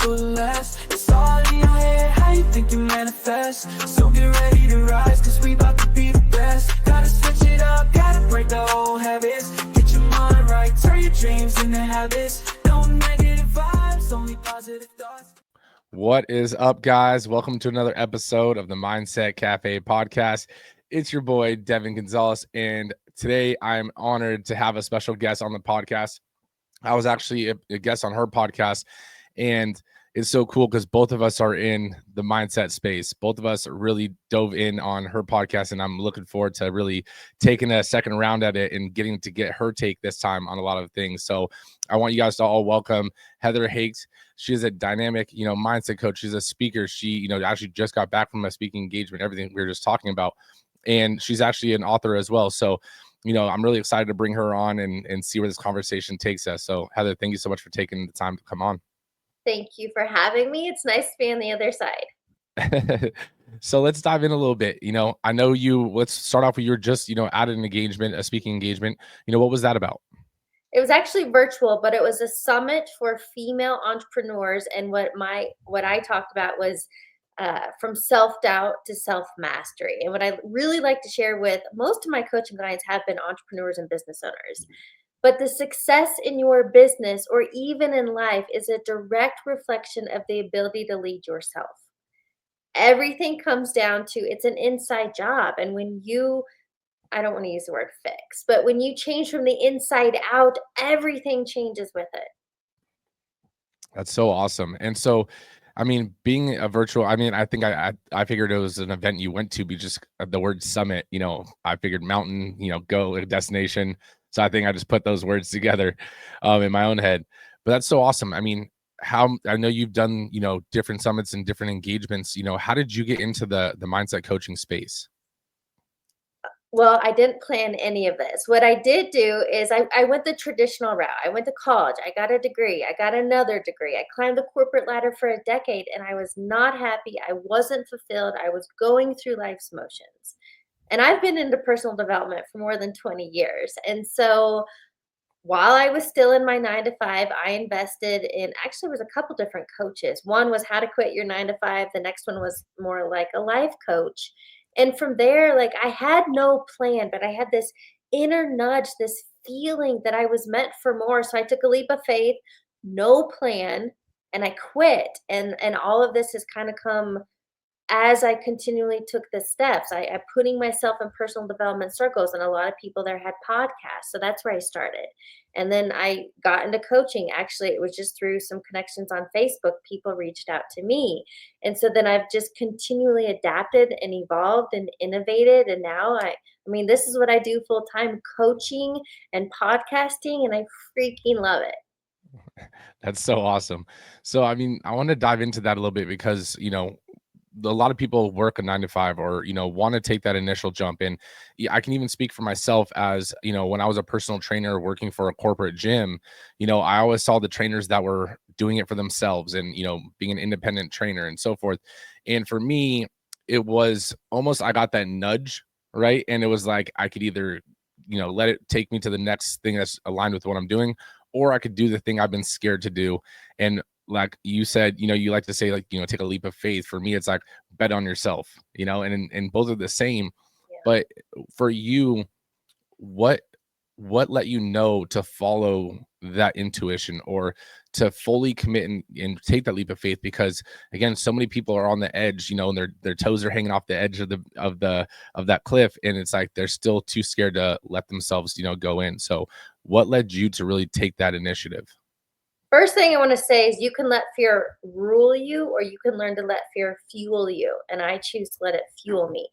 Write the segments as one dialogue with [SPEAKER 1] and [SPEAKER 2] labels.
[SPEAKER 1] will last. It's all in your head, how you think you manifest. So get ready to rise, cause we about to be the best. Gotta switch it up, gotta break the old habits. Get your mind right, turn your dreams into habits. No negative vibes, only positive thoughts.
[SPEAKER 2] What is up, guys? Welcome to another episode of the Mindset Cafe podcast. It's your boy, Devan Gonzalez, and today I'm honored to have a special guest on the podcast. I was actually a guest on her podcast, and it's so cool because both of us are in the mindset space. Both of us really dove in on her podcast, and I'm looking forward to really taking a second round at it and getting to get her take this time on a lot of things. So I want you guys to all welcome Heather Hakes. She is a dynamic, mindset coach. She's a speaker. She, actually just got back from a speaking engagement, everything we were just talking about. And she's actually an author as well. So, I'm really excited to bring her on and see where this conversation takes us. So Heather, thank you so much for taking the time to come on.
[SPEAKER 3] Thank you for having me. It's nice to be on the other side.
[SPEAKER 2] So let's dive in a little bit. I know let's start off with you're just, at an engagement, a speaking engagement. What was that about?
[SPEAKER 3] It was actually virtual, but it was a summit for female entrepreneurs. And what I talked about was from self-doubt to self-mastery. And what I really like to share with most of my coaching clients have been entrepreneurs and business owners. But the success in your business or even in life is a direct reflection of the ability to lead yourself. Everything comes down to it's an inside job. And when I don't want to use the word fix, but when you change from the inside out, everything changes with it.
[SPEAKER 2] That's so awesome. And so, being a virtual, I think I figured it was an event you went to, be just the word summit, I figured mountain, go a destination. So I think I just put those words together in my own head. But that's so awesome. How I know you've done, different summits and different engagements, how did you get into the mindset coaching space?
[SPEAKER 3] Well, I didn't plan any of this. What I did do is I went the traditional route. I went to college. I got a degree. I got another degree. I climbed the corporate ladder for a decade and I was not happy. I wasn't fulfilled. I was going through life's motions. And I've been into personal development for more than 20 years. And so while I was still in my 9 to 5, I invested in actually it was a couple different coaches. One was how to quit your 9 to 5. The next one was more like a life coach. And from there, like I had no plan, but I had this inner nudge, this feeling that I was meant for more. So I took a leap of faith, no plan, and I quit. And all of this has kind of come as I continually took the steps. I putting myself in personal development circles, and a lot of people there had podcasts. So that's where I started. And then I got into coaching. Actually, it was just through some connections on Facebook. People reached out to me. And so then I've just continually adapted and evolved and innovated. And now this is what I do full time, coaching and podcasting, and I freaking love it.
[SPEAKER 2] That's so awesome. So, I want to dive into that a little bit because, a lot of people work a 9 to 5 or, want to take that initial jump in. I can even speak for myself as, when I was a personal trainer working for a corporate gym, I always saw the trainers that were doing it for themselves and, being an independent trainer and so forth. And for me, it was almost, I got that nudge, right? And it was like, I could either, let it take me to the next thing that's aligned with what I'm doing, or I could do the thing I've been scared to do. And like you said, you like to say, like, take a leap of faith. For me, it's like bet on yourself, and both are the same. Yeah. But for you, what let you know to follow that intuition or to fully commit and take that leap of faith? Because again, so many people are on the edge, and their toes are hanging off the edge of that cliff, and it's like they're still too scared to let themselves, go in. So what led you to really take that initiative?
[SPEAKER 3] First thing I want to say is you can let fear rule you, or you can learn to let fear fuel you. And I choose to let it fuel me.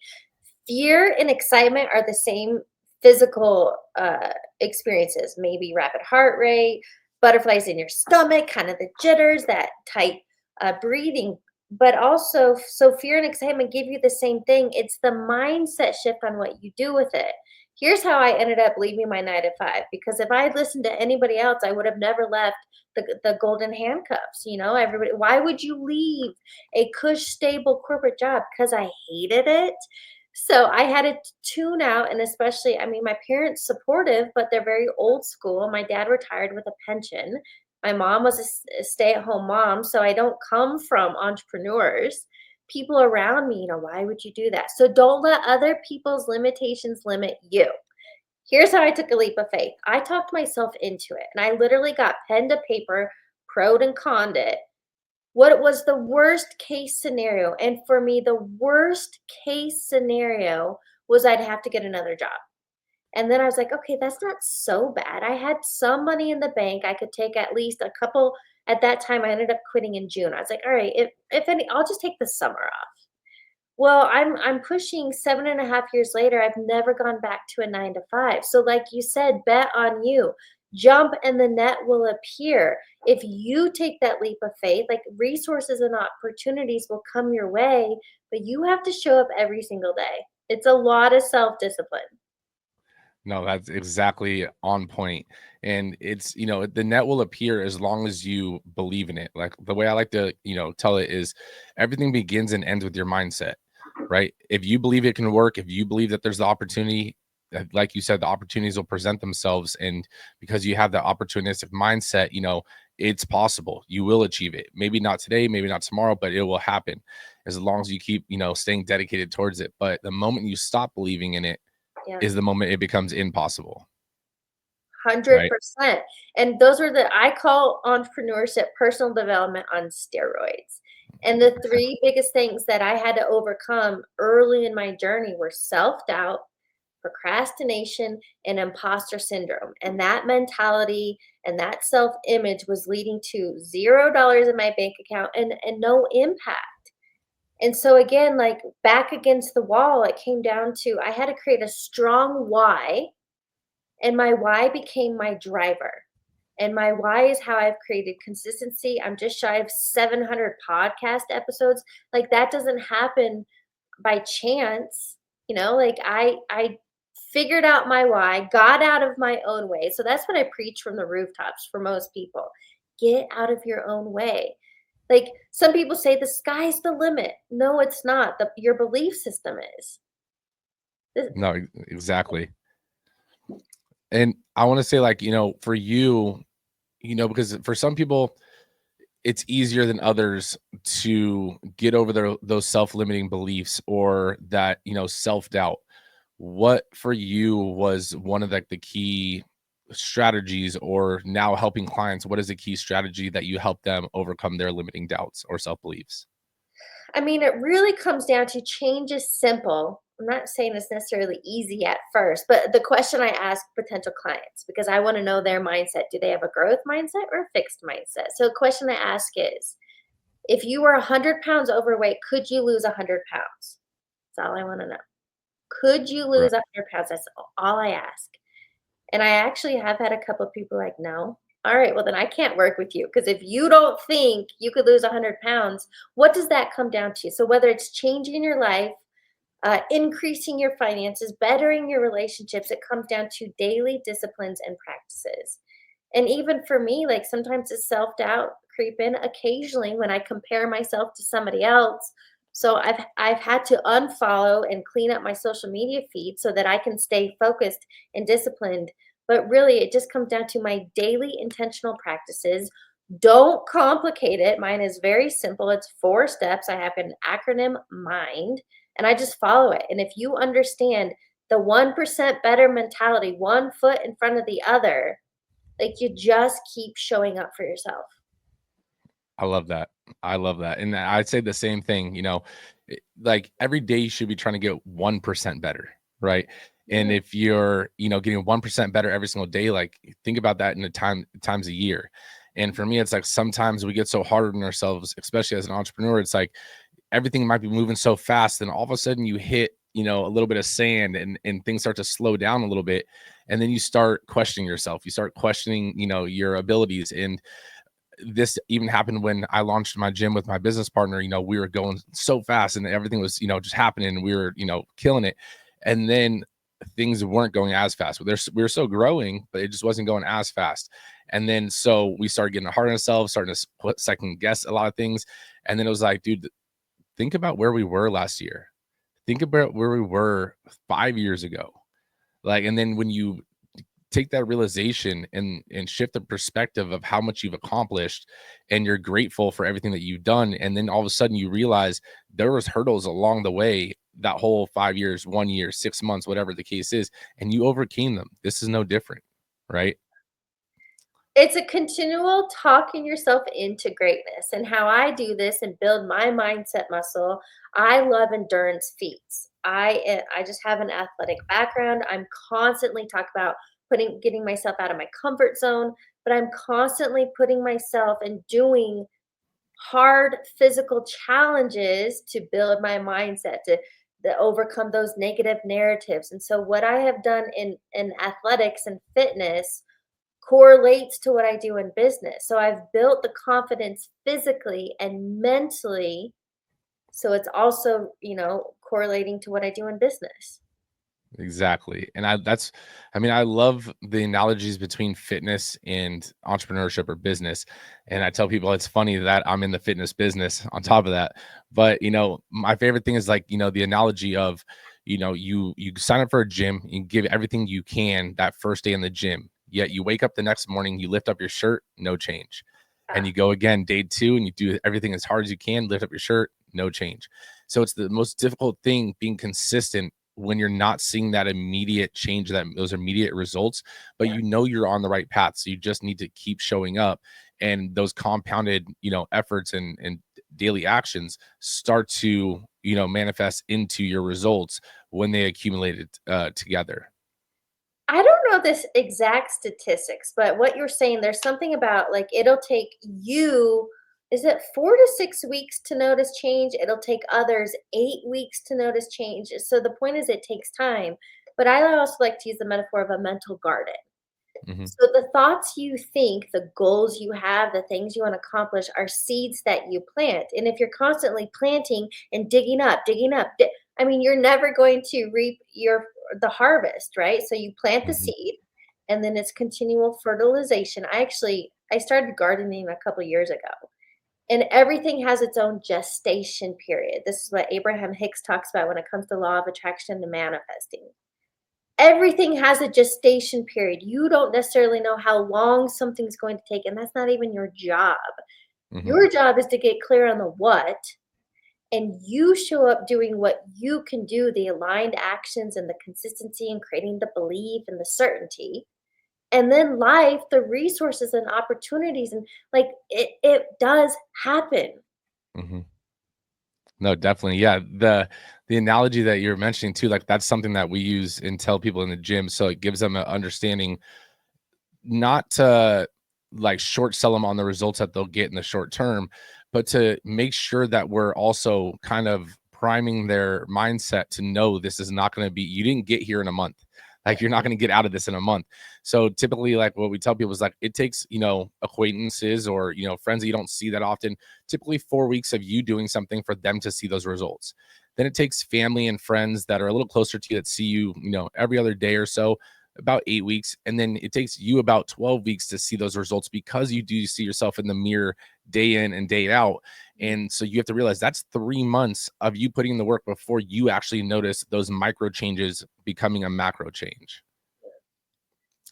[SPEAKER 3] Fear and excitement are the same physical experiences, maybe rapid heart rate, butterflies in your stomach, kind of the jitters, that tight breathing. But also, so fear and excitement give you the same thing. It's the mindset shift on what you do with it. Here's how I ended up leaving my 9 to 5, because if I had listened to anybody else, I would have never left the golden handcuffs. Everybody, why would you leave a cush stable corporate job? Because I hated it. So I had to tune out, and especially, my parents supportive, but they're very old school. My dad retired with a pension. My mom was a stay-at-home mom, so I don't come from entrepreneurs. People around me, why would you do that? So don't let other people's limitations limit you. Here's how I took a leap of faith. I talked myself into it, and I literally got pen to paper, proed and conned it. What was the worst case scenario? And for me, the worst case scenario was I'd have to get another job. And then I was like, okay, that's not so bad. I had some money in the bank. I could take at least a couple. At that time, I ended up quitting in June. I was like, all right, if any, I'll just take the summer off. Well, I'm pushing 7.5 years later. I've never gone back to a 9 to 5. So, like you said, bet on you. Jump and the net will appear. If you take that leap of faith, like resources and opportunities will come your way, but you have to show up every single day. It's a lot of self-discipline.
[SPEAKER 2] No, that's exactly on point. And it's, the net will appear as long as you believe in it. Like the way I like to, tell it is everything begins and ends with your mindset, right? If you believe it can work, if you believe that there's the opportunity, like you said, the opportunities will present themselves. And because you have the opportunistic mindset, it's possible. You will achieve it. Maybe not today, maybe not tomorrow, but it will happen as long as you keep, staying dedicated towards it. But the moment you stop believing in it,
[SPEAKER 3] Yeah.
[SPEAKER 2] is the moment it becomes impossible.
[SPEAKER 3] 100%. And those are I call entrepreneurship personal development on steroids. And the three biggest things that I had to overcome early in my journey were self-doubt, procrastination, and imposter syndrome. And that mentality and that self-image was leading to $0 in my bank account and no impact. And so again, like back against the wall, it came down to I had to create a strong why, and my why became my driver. And my why is how I've created consistency. I'm just shy of 700 podcast episodes. Like that doesn't happen by chance. Like I figured out my why, got out of my own way. So that's what I preach from the rooftops for most people. Get out of your own way. Like some people say the sky's the limit. No, it's not. Your belief system is.
[SPEAKER 2] No, exactly. And I want to say, like, for you, because for some people, it's easier than others to get over those self-limiting beliefs or that, self-doubt. What for you was one of the key strategies, or now helping clients, what is the key strategy that you help them overcome their limiting doubts or self-beliefs?
[SPEAKER 3] I mean, it really comes down to change is simple. I'm not saying it's necessarily easy at first, but the question I ask potential clients, because I want to know their mindset. Do they have a growth mindset or a fixed mindset? So, the question I ask is if you were 100 pounds overweight, could you lose 100 pounds? That's all I want to know. Could you
[SPEAKER 2] Right.
[SPEAKER 3] lose 100 pounds? That's all I ask. And I actually have had a couple of people like, no. All right, well, then I can't work with you because if you don't think you could lose 100 pounds, what does that come down to? So, whether it's changing your life, increasing your finances, bettering your relationships, it comes down to daily disciplines and practices. And even for me, like sometimes it's self-doubt creep in occasionally when I compare myself to somebody else. So I've had to unfollow and clean up my social media feed so that I can stay focused and disciplined. But really, it just comes down to my daily intentional practices. Don't complicate it. Mine is very simple. It's 4 steps. I have an acronym MIND, and I just follow it. And if you understand the 1% better mentality, one foot in front of the other, like you just keep showing up for yourself.
[SPEAKER 2] I love that. I love that. And I'd say the same thing, like every day you should be trying to get 1% better, right? And
[SPEAKER 3] Mhm.
[SPEAKER 2] if you're, getting 1% better every single day, like think about that in the times a year. And for me, it's like sometimes we get so hard on ourselves, especially as an entrepreneur. It's like everything might be moving so fast, and all of a sudden you hit, a little bit of sand, and things start to slow down a little bit. And then you start questioning yourself. You start questioning, your abilities. And this even happened when I launched my gym with my business partner. We were going so fast and everything was, just happening. We were, killing it. And then things weren't going as fast. We were still growing, but it just wasn't going as fast. And then so we started getting hard on ourselves, starting to second guess a lot of things. And then it was like, dude, think about where we were last year. Think about where we were 5 years ago. Like, and then when you take that realization and shift the perspective of how much you've accomplished, and you're grateful for everything that you've done, and then all of a sudden you realize there was hurdles along the way, that whole 5 years, 1 year, 6 months, whatever the case is, and you overcame them. This is no different, right?
[SPEAKER 3] It's a continual talking yourself into greatness. And how I do this and build my mindset muscle, I love endurance feats. I just have an athletic background. I'm constantly talking about getting myself out of my comfort zone, but I'm constantly putting myself and doing hard physical challenges to build my mindset, to overcome those negative narratives. And so what I have done in athletics and fitness correlates to what I do in business. So I've built the confidence physically and mentally. So it's also, correlating to what I do in business.
[SPEAKER 2] Exactly. And I mean, I love the analogies between fitness and entrepreneurship or business. And I tell people it's funny that I'm in the fitness business on top of that. But, my favorite thing is, like, the analogy of, you sign up for a gym, you give everything you can that first day in the gym. Yet you wake up the next morning, you lift up your shirt, no change. And
[SPEAKER 3] Ah,
[SPEAKER 2] you go again day 2 and you do everything as hard as you can, lift up your shirt, no change. So it's the most difficult thing, being consistent when you're not seeing that immediate change, that those immediate results, but
[SPEAKER 3] yeah.
[SPEAKER 2] you're on the right path. So you just need to keep showing up, and those compounded, efforts and daily actions start to, manifest into your results when they accumulated together.
[SPEAKER 3] I don't know this exact statistics, but what you're saying, there's something about like it'll take you, is it 4 to 6 weeks to notice change? It'll take others 8 weeks to notice change. So the point is, it takes time. But I also like to use the metaphor of a mental garden.
[SPEAKER 2] Hmm.
[SPEAKER 3] So the thoughts you think, the goals you have, the things you want to accomplish are seeds that you plant. And if you're constantly planting and digging up, I mean, you're never going to reap the harvest, right? So you plant the
[SPEAKER 2] Hmm.
[SPEAKER 3] seed and then it's continual fertilization. I started gardening a couple years ago. And everything has its own gestation period. This is what Abraham Hicks talks about when it comes to law of attraction and manifesting. Everything has a gestation period. You don't necessarily know how long something's going to take, and that's not even your job.
[SPEAKER 2] Hmm.
[SPEAKER 3] Your job is to get clear on the what, and you show up doing what you can do, the aligned actions and the consistency and creating the belief and the certainty. And then life, the resources and opportunities, and like it does happen.
[SPEAKER 2] Hmm. No, definitely. Yeah. The analogy that you're mentioning too, like, that's something that we use and tell people in the gym. So it gives them an understanding, not to, like, short sell them on the results that they'll get in the short term, but to make sure that we're also kind of priming their mindset to know this is not going to be, you didn't get here in a month. Like, you're not going to get out of this in a month. So typically, like, what we tell people is, like, it takes, acquaintances or, friends that you don't see that often, typically 4 weeks of you doing something for them to see those results. Then it takes family and friends that are a little closer to you, that see you, every other day or so, about 8 weeks. And then it takes you about 12 weeks to see those results, because you do see yourself in the mirror day in and day out. And so you have to realize that's 3 months of you putting in the work before you actually notice those micro changes becoming a macro change,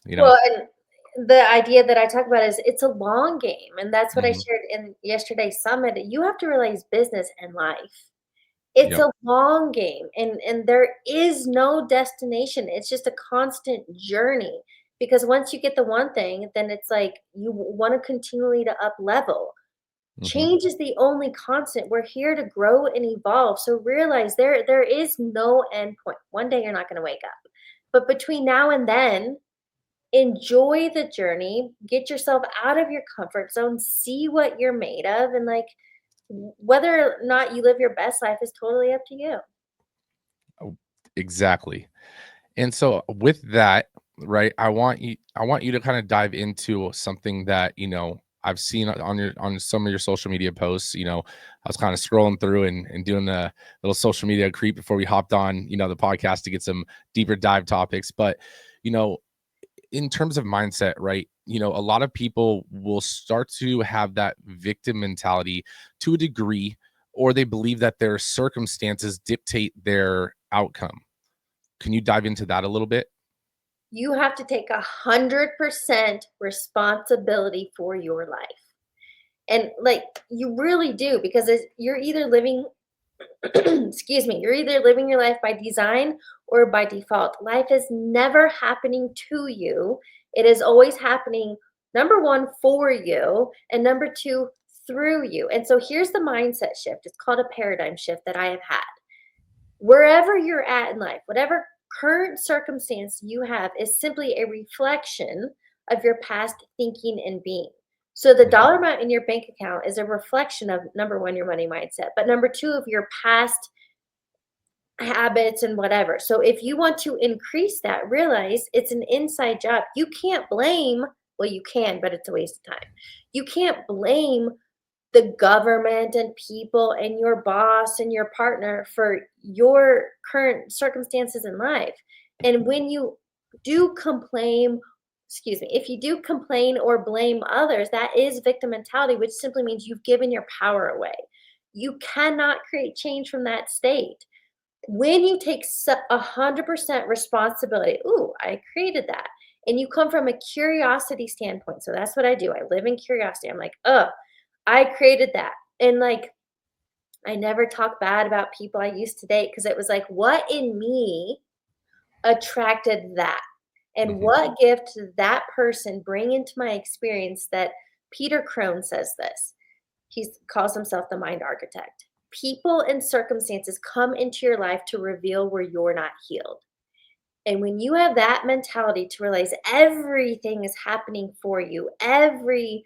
[SPEAKER 2] you know?
[SPEAKER 3] Well, and the idea that I talk about is it's a long game, and that's what I
[SPEAKER 2] Mhm.
[SPEAKER 3] shared in yesterday's summit. You have to realize business and life. It's
[SPEAKER 2] Yep.
[SPEAKER 3] a long game, and there is no destination. It's just a constant journey, because once you get the one thing, then it's like you want to continually to up level.
[SPEAKER 2] Mhm.
[SPEAKER 3] Change is the only constant. We're here to grow and evolve. So realize there is no end point. One day you're not going to wake up. But between now and then, enjoy the journey, get yourself out of your comfort zone, see what you're made of, and like whether or not you live your best life is totally up to you.
[SPEAKER 2] Oh, exactly. And so with that, right, I want you to kind of dive into something that, I've seen on some of your social media posts. I was kind of scrolling through and doing a little social media creep before we hopped on, the podcast, to get some deeper dive topics. But, you know, in terms of mindset, right? A lot of people will start to have that victim mentality to a degree, or they believe that their circumstances dictate their outcome. Can you dive into that a little bit?
[SPEAKER 3] You have to take 100% responsibility for your life. And like you really do, because you're either living excuse me, you're either living your life by design or by default. Life is never happening to you. It is always happening, number one, for you, and number two, through you. And so here's the mindset shift. It's called a paradigm shift that I have had. Wherever you're at in life, whatever current circumstance you have is simply a reflection of your past thinking and being. So the dollar amount in your bank account is a reflection of, number one, your money mindset, but number two, of your past habits and whatever. So if you want to increase that, realize it's an inside job. You can't blame, well, you can, but it's a waste of time. You can't blame the government and people and your boss and your partner for your current circumstances in life. And when you do complain, excuse me, if you do complain or blame others, that is victim mentality, which simply means you've given your power away. You cannot create change from that state. When you take 100% responsibility, ooh, I created that. And you come from a curiosity standpoint. So that's what I do. I live in curiosity. I'm like, I created that. And like, I never talk bad about people I used to date because it was like, what in me attracted that? And what gift did that person bring into my experience that Peter Crone says this? He calls himself the mind architect. People and circumstances come into your life to reveal where you're not healed. And when you have that mentality to realize everything is happening for you, every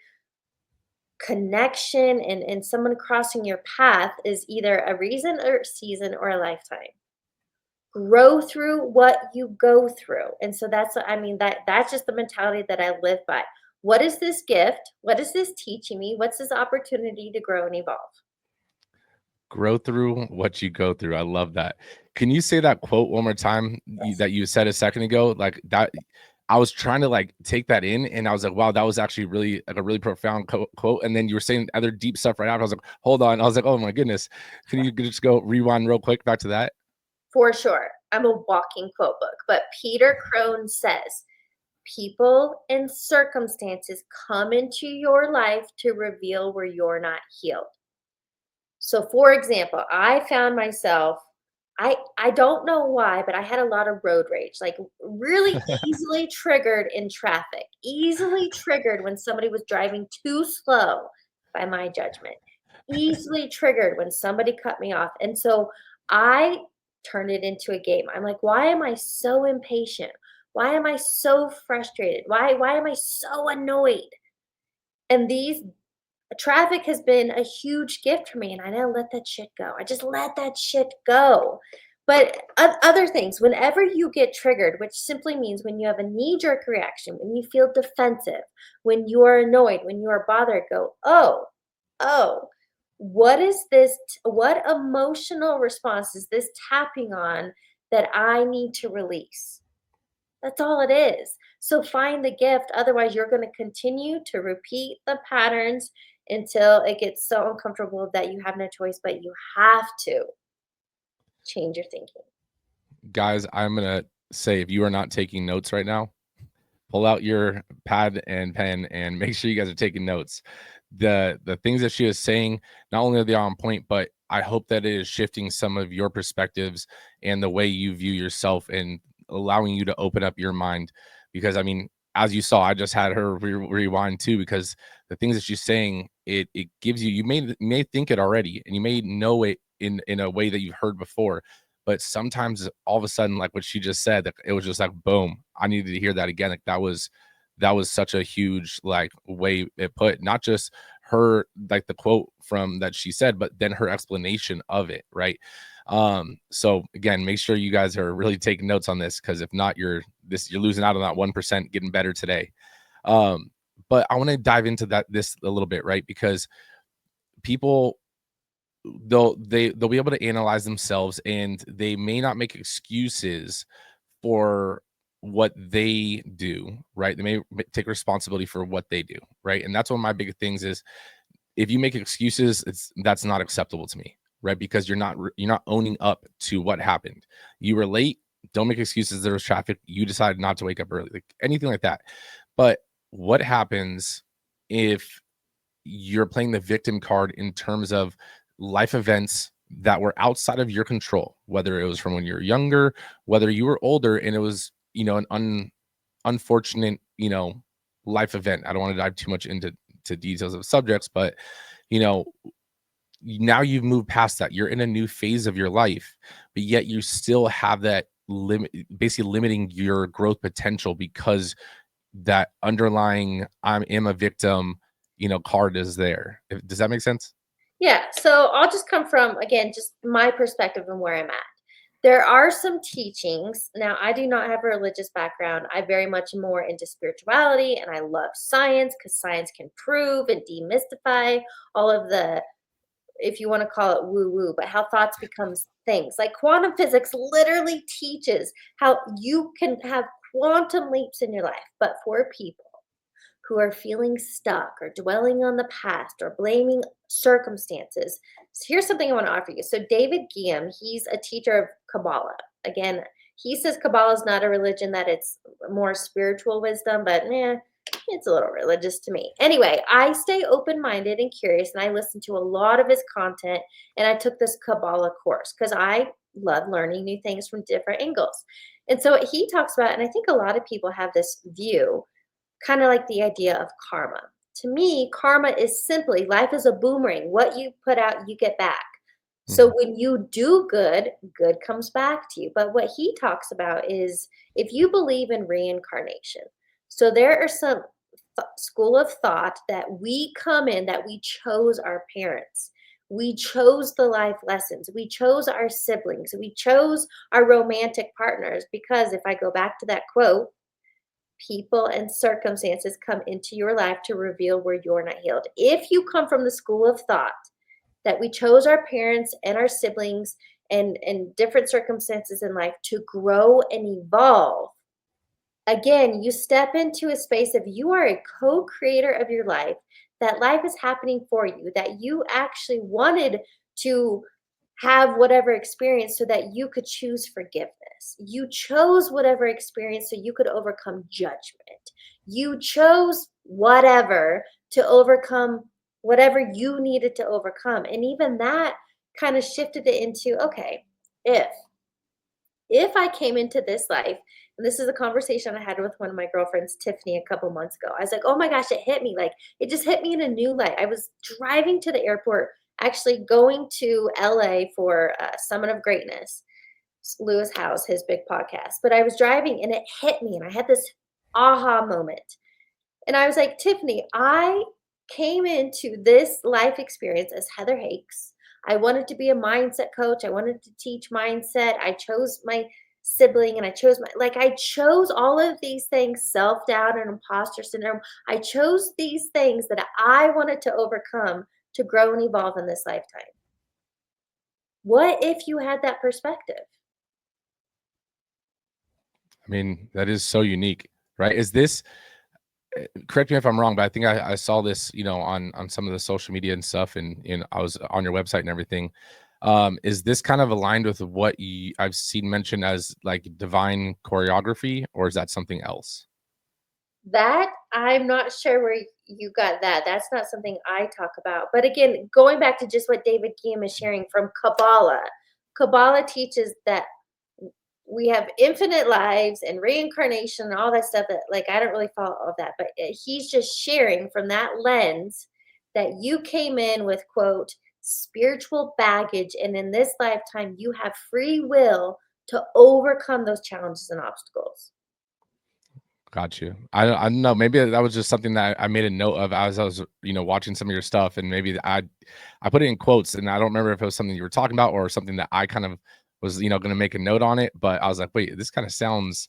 [SPEAKER 3] connection and someone crossing your path is either a reason or a season or a lifetime. Grow through what you go through. And so that's just the mentality that I live by. What is this gift? What is this teaching me? What's this opportunity to grow and evolve?
[SPEAKER 2] Grow through what you go through. I love that. Can you say that quote one more time that you said a second ago? Like that, I was trying to like take that in, and I was like, wow, that was actually really like a really profound quote. And then you were saying other deep stuff right after. I was like, hold on. I was like, oh my goodness. Can you just go rewind real quick back to that?
[SPEAKER 3] For sure. I'm a walking quote book, but Peter Crone says, people and circumstances come into your life to reveal where you're not healed. So for example, I found myself, I don't know why, but I had a lot of road rage, like really easily triggered in traffic, easily triggered when somebody was driving too slow by my judgment, easily triggered when somebody cut me off. And so I turned it into a game. I'm like, why am I so impatient? Why am I so frustrated? Why am I so annoyed? And these traffic has been a huge gift for me, and I now let that shit go. I just let that shit go. But other things, whenever you get triggered, which simply means when you have a knee-jerk reaction, when you feel defensive, when you are annoyed, when you are bothered, go, oh, what is this? What emotional response is this tapping on that I need to release? That's all it is. So find the gift. Otherwise, you're going to continue to repeat the patterns until it gets so uncomfortable that you have no choice, but you have to change your thinking.
[SPEAKER 2] Guys, I'm going to say, if you are not taking notes right now, pull out your pad and pen and make sure you guys are taking notes. The things that she is saying, not only are they on point, but I hope that it is shifting some of your perspectives and the way you view yourself and allowing you to open up your mind. Because I mean, as you saw, I just had her rewind too, because the things that she's saying, it gives you, you may think it already, and you may know it in a way that you've heard before. But sometimes all of a sudden, like what she just said, that it was just like, boom, I needed to hear that again. Like that was such a huge like way it put, not just her, like the quote from that she said, but then her explanation of it. Right. So again, make sure you guys are really taking notes on this, because if not, you're losing out on that 1% getting better today. But I want to dive into this a little bit, right? Because people, they'll be able to analyze themselves, and they may not make excuses for what they do, right? They may take responsibility for what they do, right? And that's one of my big things is, if you make excuses, that's not acceptable to me, right? Because you're not owning up to what happened. You were late, Don't make excuses. There was traffic. You decided not to wake up early, like anything like that. But what happens if you're playing the victim card in terms of life events that were outside of your control, whether it was from when you're younger, whether you were older, and it was, an unfortunate, life event. I don't want to dive too much into details of subjects, but you know, now you've moved past that. You're in a new phase of your life, but yet you still have that limit, basically limiting your growth potential because that underlying I am a victim, card is there. Does that make sense?
[SPEAKER 3] Yeah, so I'll just come from, again, just my perspective and where I'm at. There are some teachings. Now, I do not have a religious background. I very much more into spirituality and I love science because science can prove and demystify all of the, if you want to call it woo woo, but how thoughts becomes things. Like quantum physics literally teaches how you can have quantum leaps in your life, but for people who are feeling stuck or dwelling on the past or blaming circumstances. So here's something I want to offer you. So David Guillaume, he's a teacher of Kabbalah. Again, he says Kabbalah is not a religion, that it's more spiritual wisdom, but it's a little religious to me. Anyway, I stay open-minded and curious, and I listen to a lot of his content, and I took this Kabbalah course because I love learning new things from different angles. And so what he talks about, and I think a lot of people have this view, kind of like the idea of karma. To me, karma is simply life is a boomerang. What you put out, you get back. So
[SPEAKER 2] Mhm.
[SPEAKER 3] when you do good, good comes back to you. But what he talks about is if you believe in reincarnation. So there are some school of thought that we come in, that we chose our parents. We chose the life lessons. We chose our siblings. We chose our romantic partners. Because if I go back to that quote, people and circumstances come into your life to reveal where you're not healed. If you come from the school of thought that we chose our parents and our siblings and different circumstances in life to grow and evolve, again, you step into a space of you are a co-creator of your life, that life is happening for you, that you actually wanted to have whatever experience so that you could choose forgiveness. You chose whatever experience so you could overcome judgment. You chose whatever to overcome whatever you needed to overcome. And even that kind of shifted it into, okay, if if I came into this life, and this is a conversation I had with one of my girlfriends, Tiffany, a couple months ago. I was like, oh my gosh, it hit me. Like, it just hit me in a new light. I was driving to the airport, actually going to LA for Summit of Greatness, Lewis House, his big podcast. But I was driving and it hit me, and I had this aha moment. And I was like, Tiffany, I came into this life experience as Heather Hakes. I wanted to be a mindset coach. I wanted to teach mindset. I chose my sibling and I chose I chose all of these things, self-doubt and imposter syndrome. I chose these things that I wanted to overcome to grow and evolve in this lifetime. What if you had that perspective?
[SPEAKER 2] I mean, that is so unique, right? Is this, correct me if I'm wrong, but I think I saw this, on some of the social media and stuff, and I was on your website and everything. Is this kind of aligned with what I've seen mentioned as like divine choreography, or is that something else?
[SPEAKER 3] That I'm not sure where you got that. That's not something I talk about. But again, going back to just what David Guillaume is sharing from Kabbalah, Kabbalah teaches that we have infinite lives and reincarnation and all that stuff that, like, I don't really follow all of that, but he's just sharing from that lens that you came in with, quote, spiritual baggage, and in this lifetime you have free will to overcome those challenges and obstacles.
[SPEAKER 2] Got you. I don't know. Maybe that was just something that I made a note of as I was, watching some of your stuff, and maybe I put it in quotes, and I don't remember if it was something you were talking about or something that I kind of was, going to make a note on it. But I was like, wait, this kind of sounds,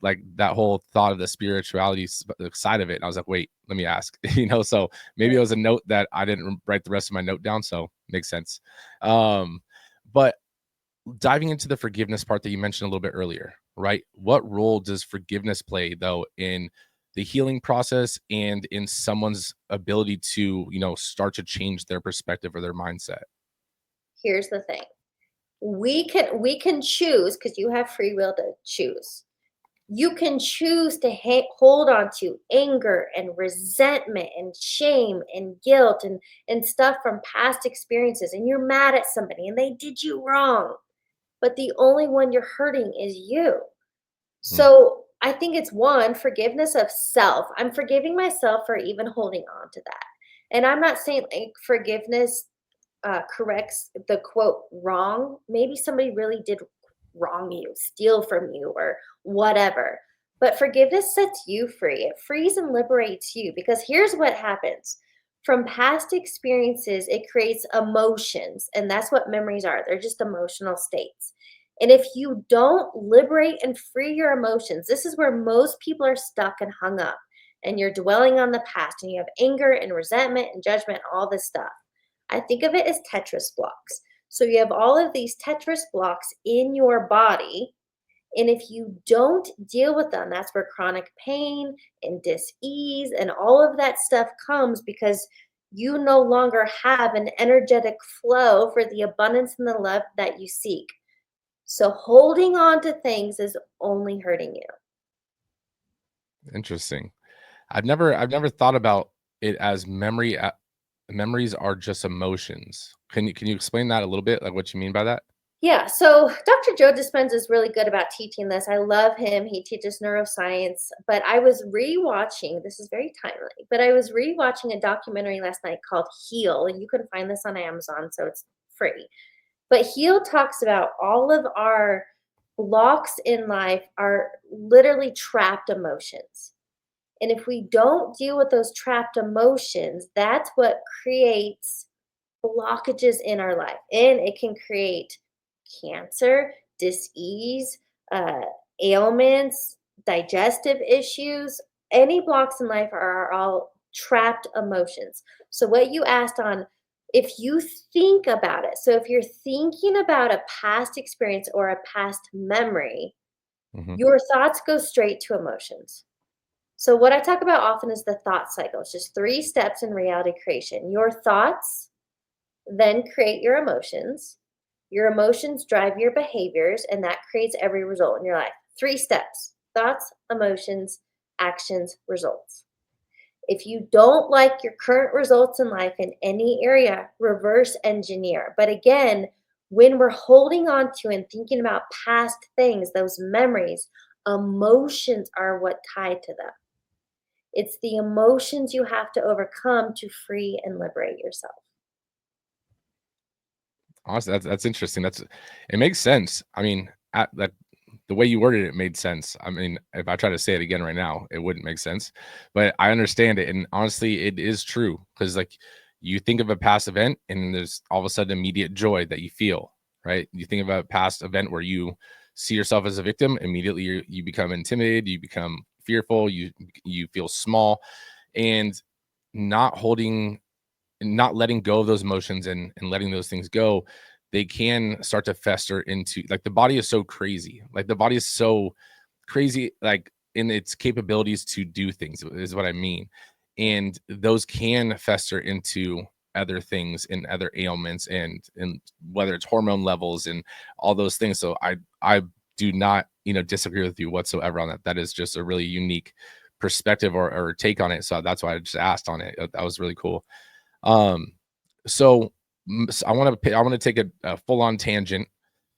[SPEAKER 2] like that whole thought of the spirituality side of it. And I was like, wait, let me ask, So maybe it was a note that I didn't write the rest of my note down. So makes sense. But diving into the forgiveness part that you mentioned a little bit earlier, right? What role does forgiveness play though in the healing process and in someone's ability to, start to change their perspective or their mindset?
[SPEAKER 3] Here's the thing. we can choose, because you have free will to choose. You can choose to hold on to anger and resentment and shame and guilt and stuff from past experiences, and you're mad at somebody and they did you wrong, but the only one you're hurting is you.
[SPEAKER 2] Mm.
[SPEAKER 3] So I think it's one, forgiveness of self. I'm forgiving myself for even holding on to that. And I'm not saying like forgiveness corrects the quote wrong. Maybe somebody really did wrong you, steal from you, or whatever. But forgiveness sets you free. It frees and liberates you, because here's what happens. From past experiences, it creates emotions, and that's what memories are. They're just emotional states. And if you don't liberate and free your emotions, this is where most people are stuck and hung up. And you're dwelling on the past, and you have anger and resentment and judgment, all this stuff. I think of it as Tetris blocks. So you have all of these Tetris blocks in your body. And if you don't deal with them, that's where chronic pain and dis-ease and all of that stuff comes, because you no longer have an energetic flow for the abundance and the love that you seek. So holding on to things is only hurting you.
[SPEAKER 2] Interesting. I've never thought about it as memory. Memories are just emotions. Can you explain that a little bit? Like what you mean by that?
[SPEAKER 3] Yeah, so Dr. Joe Dispenza is really good about teaching this. I love him. He teaches neuroscience. But I was rewatching, this is very timely, but I was rewatching a documentary last night called Heal. And you can find this on Amazon, so it's free. But Heal talks about all of our blocks in life are literally trapped emotions. And if we don't deal with those trapped emotions, that's what creates blockages in our life. And it can create cancer, dis-ease, uh, ailments, digestive issues. Any blocks in life are all trapped emotions. So what you asked on, if you think about it, so if you're thinking about a past experience or a past memory,
[SPEAKER 2] Hmm.
[SPEAKER 3] your thoughts go straight to emotions. So what I talk about often is the thought cycle. It's just 3 steps in reality creation. Your thoughts then create your emotions. Your emotions drive your behaviors, and that creates every result in your life. 3 steps: thoughts, emotions, actions, results. If you don't like your current results in life in any area, reverse engineer. But again, when we're holding on to and thinking about past things, those memories, emotions are what tie to them. It's the emotions you have to overcome to free and liberate yourself.
[SPEAKER 2] Honestly, that's interesting. It makes sense. I mean, that the way you worded it made sense. I mean, if I try to say it again right now, it wouldn't make sense. But I understand it, and honestly, it is true because like you think of a past event, and there's all of a sudden immediate joy that you feel. Right? You think of a past event where you see yourself as a victim, immediately you become intimidated, you become fearful, you feel small, and not holding not letting go of those emotions and letting those things go, they can start to fester into like the body is so crazy. Like the body is so crazy, like in its capabilities to do things is what I mean. And those can fester into other things and other ailments and whether it's hormone levels and all those things. So I do not, disagree with you whatsoever on that. That is just a really unique perspective or take on it. So that's why I just asked on it. That was really cool. Um, so, I want to take a full on tangent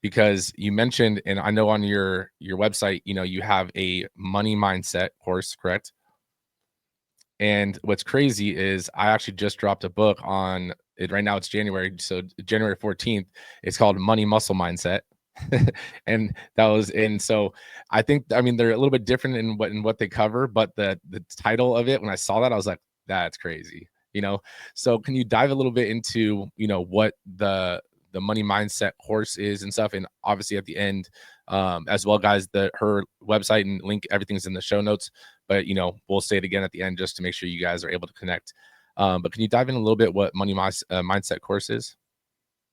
[SPEAKER 2] because you mentioned, and I know on your website, you have a money mindset course, correct? And what's crazy is I actually just dropped a book on it right now. It's January, so January 14th. It's called Money Muscle Mindset. And that was and so I mean they're a little bit different in what they cover, but the title of it when I saw that I was like, that's crazy, So can you dive a little bit into, what the money mindset course is and stuff? And obviously at the end, as well, guys, her website and link, everything's in the show notes. But we'll say it again at the end just to make sure you guys are able to connect. But can you dive in a little bit what mindset course is?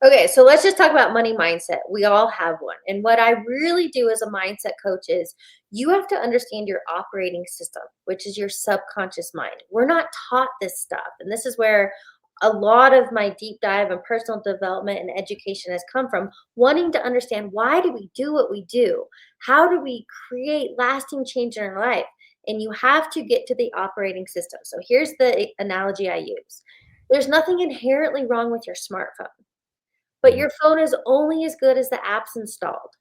[SPEAKER 3] Okay, so let's just talk about money mindset. We all have one. And what I really do as a mindset coach is you have to understand your operating system, which is your subconscious mind. We're not taught this stuff. And this is where a lot of my deep dive and personal development and education has come from wanting to understand, why do we do what we do? How do we create lasting change in our life? And you have to get to the operating system. So here's the analogy I use. There's nothing inherently wrong with your smartphone, but
[SPEAKER 2] Mhm.
[SPEAKER 3] your phone is only as good as the apps installed.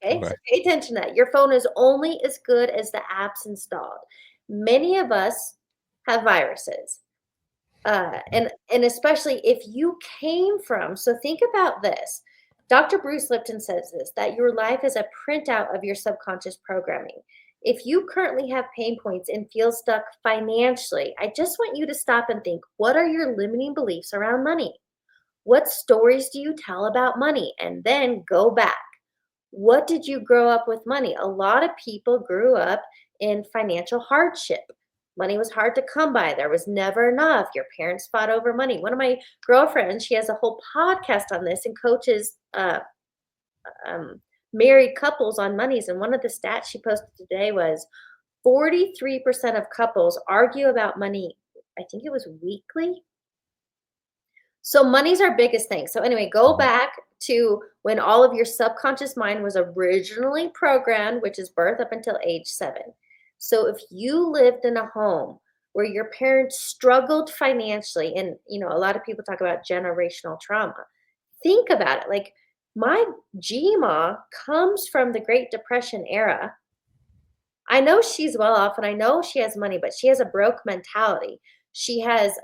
[SPEAKER 3] Okay, so
[SPEAKER 2] Okay.
[SPEAKER 3] pay attention to that. Your phone is only as good as the apps installed. Many of us have viruses. And especially if you came from, so think about this. Dr. Bruce Lipton says this, that your life is a printout of your subconscious programming. If you currently have pain points and feel stuck financially, I just want you to stop and think, what are your limiting beliefs around money? What stories do you tell about money? And then go back. What did you grow up with money? A lot of people grew up in financial hardship. Money was hard to come by. There was never enough. Your parents fought over money. One of my girlfriends, she has a whole podcast on this and coaches um, married couples on monies. And one of the stats she posted today was 43% of couples argue about money. I think it was weekly. So money's our biggest thing. So anyway, go
[SPEAKER 2] Mhm.
[SPEAKER 3] back to when all of your subconscious mind was originally programmed, which is birth up until age 7. So if you lived in a home where your parents struggled financially, and a lot of people talk about generational trauma. Think about it. Like, my Gma comes from the Great Depression era. I know she's well off and I know she has money, but she has a broke mentality. She has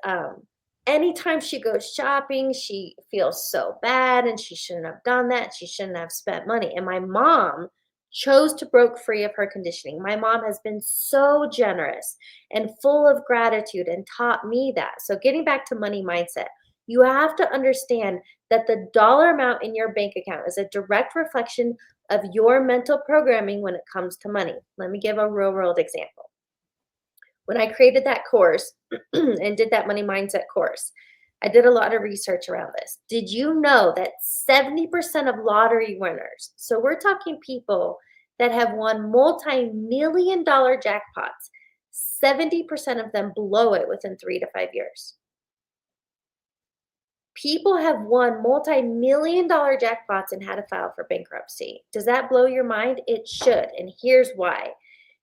[SPEAKER 3] anytime she goes shopping, she feels so bad and she shouldn't have done that. She shouldn't have spent money. And my mom chose to broke free of her conditioning. My mom has been so generous and full of gratitude and taught me that. So getting back to money mindset, you have to understand that the dollar amount in your bank account is a direct reflection of your mental programming when it comes to money. Let me give a real world example. When I created that course and did that money mindset course, I did a lot of research around this. Did you know that 70% of lottery winners, so we're talking people that have won multi-million dollar jackpots, 70% of them blow it within 3 to 5 years? People have won multi-million dollar jackpots and had to file for bankruptcy. Does that blow your mind? It should. And here's why.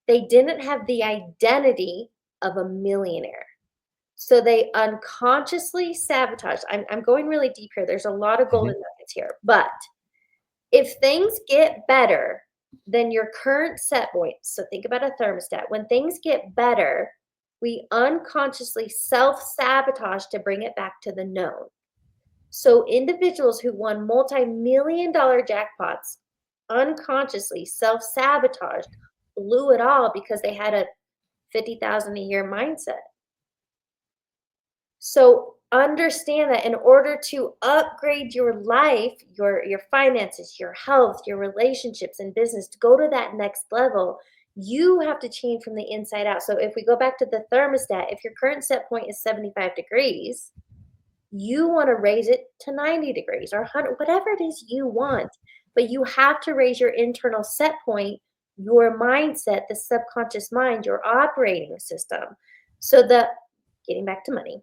[SPEAKER 3] They didn't have the identity of a millionaire. So they unconsciously sabotaged. I'm going really deep here. There's a lot of
[SPEAKER 2] Mhm.
[SPEAKER 3] golden nuggets here. But if things get better than your current set point, so think about a thermostat. When things get better, we unconsciously self sabotage to bring it back to the known. So individuals who won multi-million dollar jackpots unconsciously self-sabotaged, blew it all because they had a 50,000 a year mindset. So understand that in order to upgrade your life, your finances, your health, your relationships and business, to go to that next level, you have to change from the inside out. So if we go back to the thermostat, if your current set point is 75 degrees, you want to raise it to 90 degrees or 100, whatever it is you want. But you have to raise your internal set point, your mindset, the subconscious mind, your operating system. So getting back to money,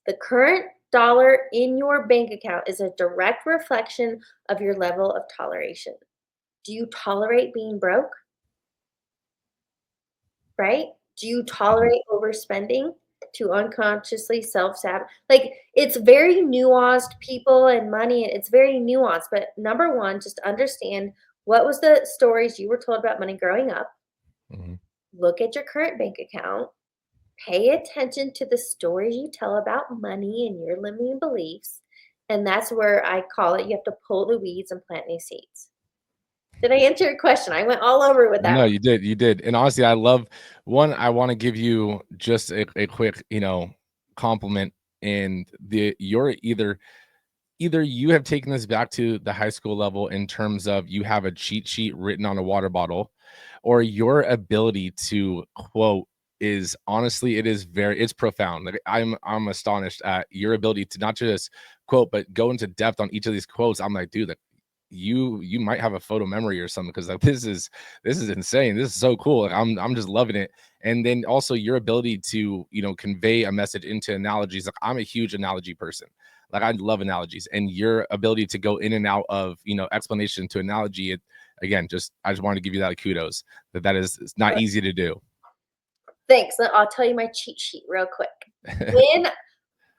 [SPEAKER 3] the current dollar in your bank account is a direct reflection of your level of toleration. Do you tolerate being broke? Right? Do you
[SPEAKER 2] Mhm.
[SPEAKER 3] tolerate overspending to unconsciously self-sabotage? Like, it's very nuanced, people and money, it's very nuanced, but number 1, just understand what was the stories you were told about money growing up.
[SPEAKER 2] Mhm.
[SPEAKER 3] Look at your current bank account. Pay attention to the stories you tell about money and your limiting beliefs, and that's where I call it, you have to pull the weeds and plant new seeds. Did I answer your question? I went all over with that
[SPEAKER 2] No,
[SPEAKER 3] one.
[SPEAKER 2] you did. And honestly, I love one, I want to give you just a quick, compliment. And you're either you have taken this back to the high school level in terms of you have a cheat sheet written on a water bottle, or your ability to quote is honestly, it's profound. Like, I'm astonished at your ability to not just quote but go into depth on each of these quotes. I'm like, dude, that you might have a photo memory or something, because like this is insane. This is so cool. Like, I'm just loving it. And then also your ability to, convey a message into analogies. Like, I'm a huge analogy person. Like, I love analogies, and your ability to go in and out of, explanation to analogy. Again, I just wanted to give you that kudos, that is, it's not easy to do.
[SPEAKER 3] Thanks. I'll tell you my cheat sheet real quick. When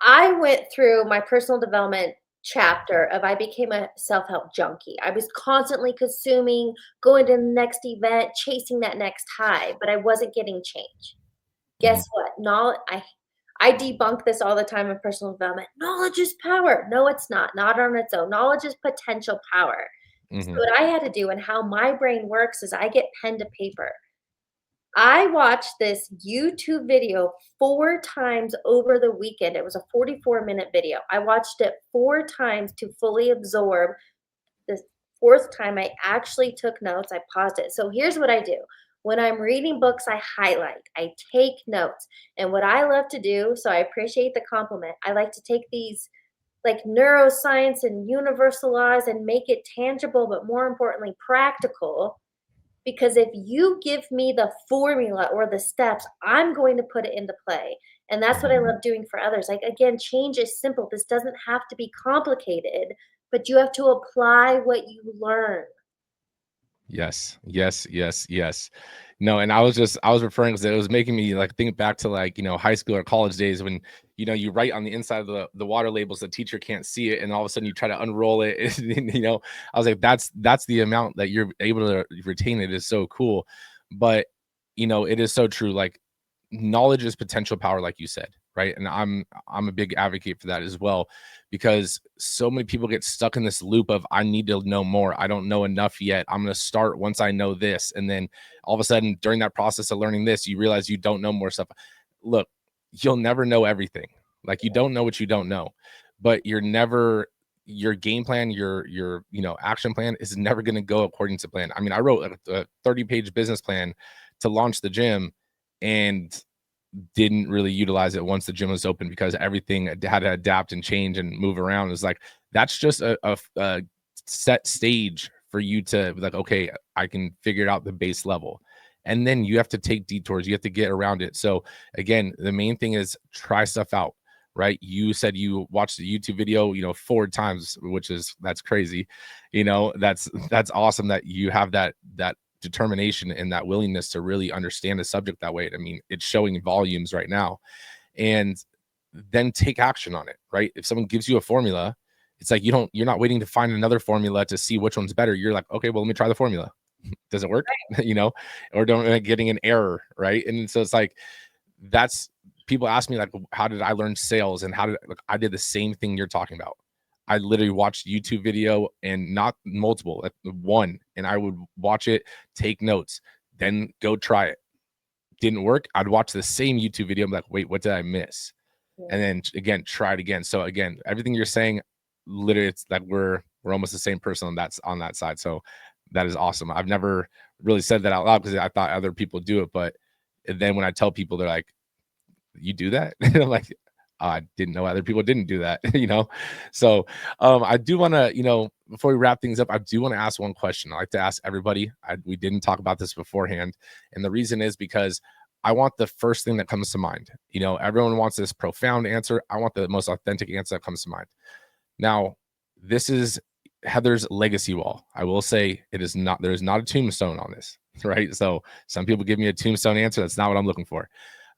[SPEAKER 3] I went through my personal development chapter of I became a self-help junkie. I was constantly consuming, going to the next event, chasing that next high, but I wasn't getting change. Guess what? Knowledge, I debunk this all the time in personal development. Knowledge is power. No, it's not on its own. Knowledge is potential power. So what I had to do and how my brain works is I get pen to paper. I watched this YouTube video 4 times over the weekend. It was a 44-minute video. I watched it 4 times to fully absorb. The 4th time, I actually took notes. I paused it. So here's what I do. When I'm reading books, I highlight. I take notes. And what I love to do, so I appreciate the compliment, I like to take these like neuroscience and universal laws and make it tangible, but more importantly, practical. Because if you give me the formula or the steps, I'm going to put it into play. And that's what I love doing for others. Like, again, change is simple. This doesn't have to be complicated, but you have to apply what you learn.
[SPEAKER 2] Yes, yes, yes, yes. No, and I was referring because it was making me like think back to, like, high school or college days when, you write on the inside of the water labels, the teacher can't see it, and all of a sudden you try to unroll it. And, I was like, that's the amount that you're able to retain. It is so cool. But, it is so true. Like, knowledge is potential power, like you said, right? And I'm a big advocate for that as well, because so many people get stuck in this loop of, I need to know more. I don't know enough yet. I'm going to start once I know this. And then all of a sudden, during that process of learning this, you realize you don't know more stuff. Look, you'll never know everything. Like, you don't know what you don't know, but your game plan, your action plan is never going to go according to plan. I mean, I wrote a 30-page business plan to launch the gym, and didn't really utilize it once the gym was open, because everything had to adapt and change and move around. It's like, that's just a set stage for you to be like, okay, I can figure out the base level. And then you have to take detours. You have to get around it. So again, the main thing is try stuff out, right? You said you watched the YouTube video, 4 times, that's crazy. That's awesome that you have that determination and that willingness to really understand the subject that way. I mean, it's showing volumes right now. And then take action on it, right? If someone gives you a formula, it's like you're not waiting to find another formula to see which one's better. You're like, okay, well, let me try the formula. Does it work? Or don't getting an error, right? And so it's like, that's, people ask me, like, how did I learn sales, and I did the same thing you're talking about. I literally watched YouTube video, and not multiple, like one, and I would watch it, take notes, then go try it. Didn't work. I'd watch the same YouTube video. I'm like, wait, what did I miss? Yeah. And then again, try it again. So again, everything you're saying, literally, it's like we're almost the same person on that side. So that is awesome. I've never really said that out loud because I thought other people do it, but then when I tell people, they're like, you do that? I'm like, I didn't know other people didn't do that, So I do want to, before we wrap things up, I do want to ask one question. I like to ask everybody. We didn't talk about this beforehand. And the reason is because I want the first thing that comes to mind. Everyone wants this profound answer. I want the most authentic answer that comes to mind. Now, this is Heather's legacy wall. I will say there is not a tombstone on this, right? So some people give me a tombstone answer. That's not what I'm looking for.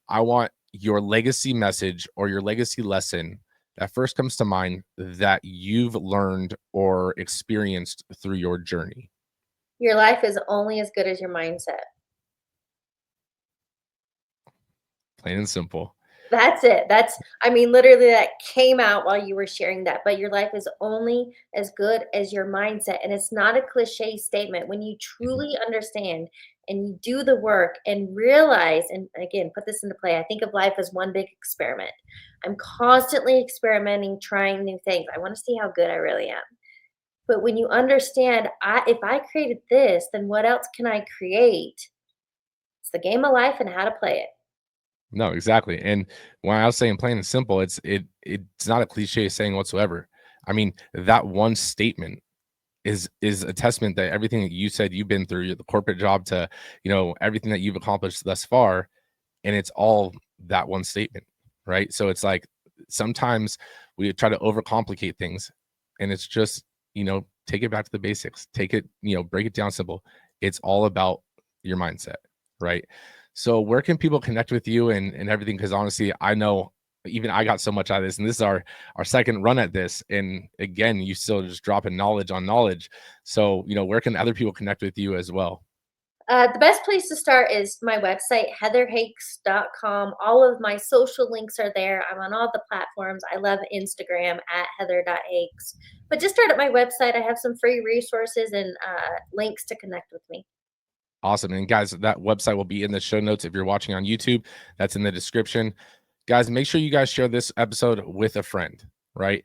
[SPEAKER 2] I want your legacy message or your legacy lesson that first comes to mind that you've learned or experienced through your journey.
[SPEAKER 3] Your life is only as good as your mindset.
[SPEAKER 2] Plain and simple.
[SPEAKER 3] That's it. Literally that came out while you were sharing that, but your life is only as good as your mindset. And it's not a cliche statement. When you truly understand and you do the work and realize, and again, put this into play, I think of life as one big experiment. I'm constantly experimenting, trying new things. I want to see how good I really am. But when you understand, if I created this, then what else can I create? It's the game of life and how to play it.
[SPEAKER 2] No, exactly. And when I was saying plain and simple, it's not a cliche saying whatsoever. I mean, that one statement is a testament that everything that you said you've been through, the corporate job to, everything that you've accomplished thus far, and it's all that one statement, right? So it's like sometimes we try to overcomplicate things, and it's just, take it back to the basics. Take it, break it down simple. It's all about your mindset, right? So where can people connect with you and everything? Because honestly, I know even I got so much out of this, and this is our second run at this. And again, you still just dropping knowledge on knowledge. So, where can other people connect with you as well?
[SPEAKER 3] The best place to start is my website, heatherhakes.com. All of my social links are there. I'm on all the platforms. I love Instagram at heather.hakes. But just start at my website. I have some free resources and links to connect with me.
[SPEAKER 2] Awesome. And guys, that website will be in the show notes. If you're watching on YouTube, that's in the description. Guys, make sure you guys share this episode with a friend, right?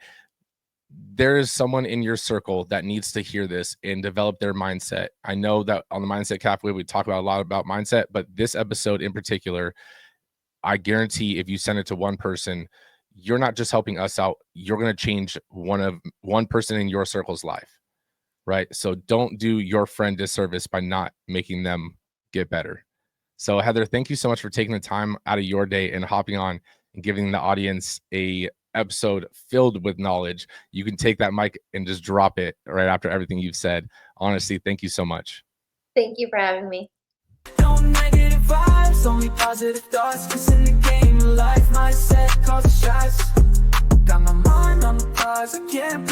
[SPEAKER 2] There is someone in your circle that needs to hear this and develop their mindset. I know that on the Mindset Cafe, we talk about a lot about mindset, but this episode in particular, I guarantee if you send it to one person, you're not just helping us out, you're going to change one person in your circle's life, right? So don't do your friend disservice by not making them get better. So Heather, thank you so much for taking the time out of your day and hopping on and giving the audience a episode filled with knowledge. You can take that mic and just drop it right after everything you've said. Honestly, thank you so much.
[SPEAKER 3] Thank you for having me.
[SPEAKER 1] No negative vibes, only positive thoughts. Cause in the game of life, mindset calls the shots. Got my mind on the prize, I can't